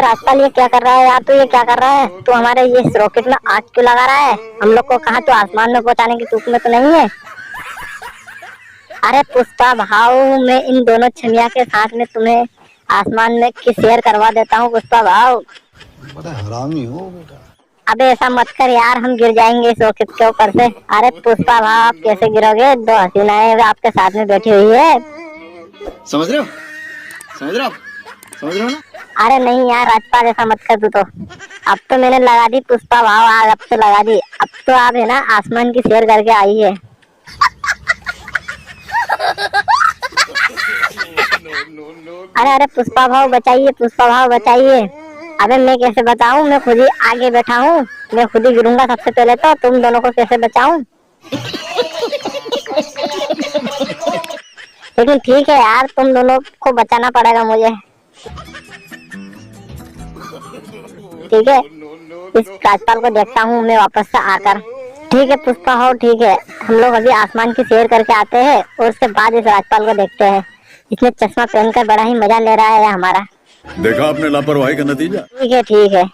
राजपाल ये क्या कर रहा है यार? तू ये क्या कर रहा है? तू हमारे ये रॉकेट में आग क्यों लगा रहा है? हम लोग को कहाँ तो आसमान में पहुंचाने की तुक में तो नहीं है। अरे पुष्पा भाव, मैं इन दोनों छमिया के साथ में तुम्हें आसमान में की शेयर करवा देता हूँ पुष्पा भाव। बड़ा हरामी हो बेटा। अबे ऐसा मत कर यार, हम गिर जाएंगे इस रॉकेट के ऊपर से। अरे पुष्पा भाव, आप कैसे गिरोगे? दो हसीनाएं आपके साथ में बैठी हुई है। समझ रहे हो? समझ रहे हो? समझ रहे हो ना? अरे नहीं यार राजपाल, ऐसा मत कर तू तो। अब तो मैंने लगा दी पुष्पा भाव, आग अब तो लगा दी। अब तो आप है ना आसमान की सैर करके आई है। अरे अरे पुष्पा भाव बचाइए, पुष्पा भाव बचाइए। अबे मैं कैसे बताऊं, मैं खुद ही आगे बैठा हूँ। मैं खुद ही गिरूंगा सबसे पहले, तो तुम दोनों को कैसे बचाऊं? लेकिन ठीक है यार, तुम दोनों को बचाना पड़ेगा मुझे। ठीक है, इस राजपाल को देखता हूँ मैं वापस से आकर। ठीक है पुष्पा हो, ठीक है, हम लोग अभी आसमान की सैर करके आते हैं और उसके बाद इस राजपाल को देखते हैं। इसने चश्मा पहनकर बड़ा ही मजा ले रहा है हमारा। देखा आपने लापरवाही का नतीजा। ठीक है ठीक है।